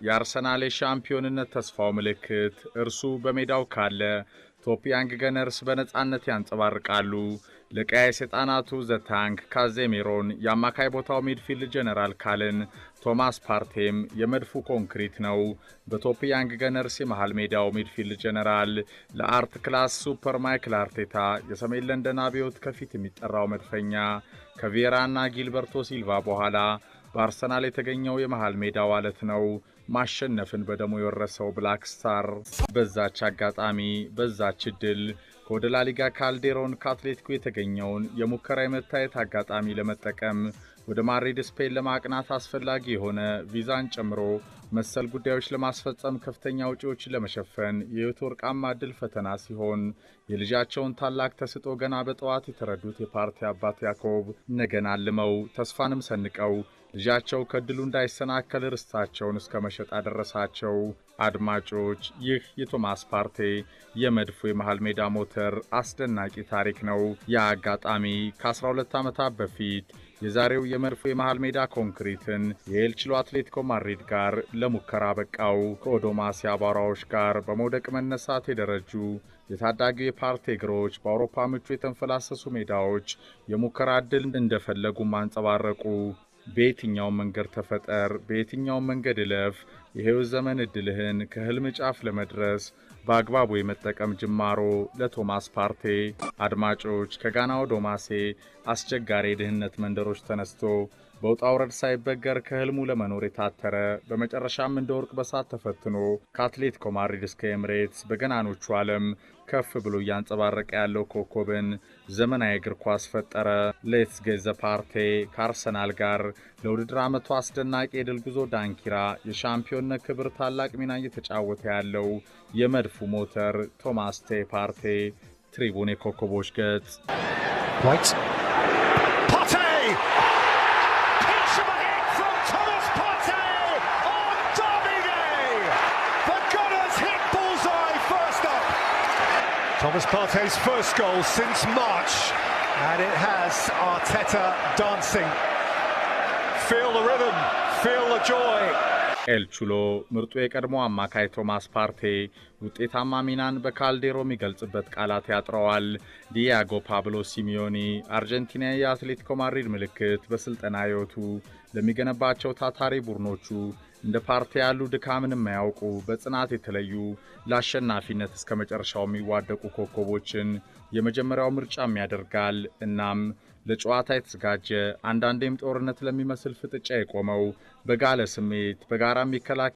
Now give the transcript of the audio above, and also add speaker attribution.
Speaker 1: የአርሰናል ሻምፒዮንነት ተስፋው ምልክት እርሱ በሜዳው ካለ ቶፕ ያንግ ገነርስ በነጻነት ያንጸባርቃሉ። ለቀያይ ሰይጣናቱ ዘታንክ ካዜሚሮን የአማካይ ቦታው ሚድፊልድ ጀነራል ካልን ቶማስ ፓርቴም የመድፉ ኮንክሪት ነው። በቶፕ ያንግ ገነርስ የመሃል ሜዳው ሚድፊልድ ጀነራል ለአርት ክላስ ሱፐር ማይክል አርቴታ የሰሜን ለንደን አብዮት ከፊት የሚጠራው መድፈኛ ከቪየራና ጊልበርቶ ሲልቫ በኋላ በአርሰናል የተገኘው የመሃል ሜዳው አለት ነው። ማሸነፍን በደሙ የወረሰው ብላክ ስታር በዛች አጋጣሚ በዛች ድል ከወደ ላሊጋ ካልዴሮን ከአትሌቲኮ የተገኘውን የሙከራ የመታየት አጋጣሚ ለመጠቀም ወደ ማድሪድ ስፔን ለማቅናት አስፈላጊ የሆነ ቪዛን ጨምሮ መሰል ጉዳዮች ለማስፈጸም ከፍተኛ ወጪዎችን ለመሸፈን የህይወት ወርቃማ ዕድል ፈተና ሲሆን የልጃቸውን ታላቅ ተስጦ ገና በጠዋት የተረዱት የፓርቲ አባት ያዕቆብ ነገን አልመው ተስፋንም ሰንቀው ልጃቸው ከድሉ እንዳይሰናከል ርስታቸውን እስከ መሸጥ አደረሳቸው። አድማጮች፣ ይህ የቶማስ ፓርቴ የመድፉ የመሃል ሜዳ ሞተር አስደናቂ ታሪክ ነው። ያ አጋጣሚ ከ12 ዓመታት በፊት የዛሬው የመድፉ የመሃል ሜዳ ኮንክሪትን የኤልችሎ አትሌቲኮ ማድሪድ ጋር ለሙከራ በቃው። ከኦዶማሲ አቧራዎች ጋር በመውደቅ መነሳት የደረጁ የታዳጊው የፓርቴ እግሮች በአውሮፓ ምቹ የተንፈላሰሱ ሜዳዎች የሙከራ ዕድል እንደፈለጉም አንጸባረቁ። በየትኛው መንገድ ተፈጠር፣ በየትኛው መንገድ እለፍ፣ የህይወት ዘመን ዕድልህን ከህልም ጫፍ ለመድረስ በአግባቡ የመጠቀም ጅማሮ ለቶማስ ፓርቴ። አድማጮች፣ ከጋና ኦዶማሴ አስቸጋሪ የድህነት መንደሮች ተነስቶ በውጣ ውረድ ሳይበገር ከህልሙ ለመኖር የታተረ በመጨረሻም እንደ ወርቅ በሳት ተፈትኖ ከአትሌቲኮ ማድሪድ እስከ ኤምሬትስ በገናኖቹ ዓለም ከፍ ብሎ እያንጸባረቀ ያለው ኮከብን ዘመናዊ እግር ኳስ ፈጠረ። ሌትስ ጌት ዘ ፓርቴ ከአርሰናል ጋር ለውድድር ዓመቱ አስደናቂ የድል ጉዞ ዳንኪራ የሻምፒዮንነት ክብር ታላቅ ሚና እየተጫወተ ያለው የመድፉ ሞተር ቶማስ ቴ ፓርቴ። ትሪቡን የኮከቦች ገጽ
Speaker 2: Thomas Partey's first goal since March, and it has Arteta dancing. Feel the rhythm, feel the joy.
Speaker 1: ኤልቹሎ ምርጡ የቀድሞ አማካይ ቶማስ ፓርቴ ውጤታማ ሚናን በካልዴሮ የሚገልጽበት ቃላት ያጥረዋል። ዲያጎ ፓብሎ ሲሚዮኒ አርጀንቲና የአትሌቲኮ ማድሪድ ምልክት በስልጠና ህይወቱ ለሚገነባቸው ታታሪ ቡድኖቹ እንደ ፓርቴ ያሉ ድካምን የማያውቁ በጽናት የተለዩ ለአሸናፊነት እስከ መጨረሻው የሚዋደቁ ኮከቦችን የመጀመሪያው ምርጫም ያደርጋል። እናም ለጨዋታ የተዘጋጀ አንዳንዴም ጦርነት ለሚመስል ፍጥጫ የቆመው በጋለ ስሜት በጋራ የሚከላከል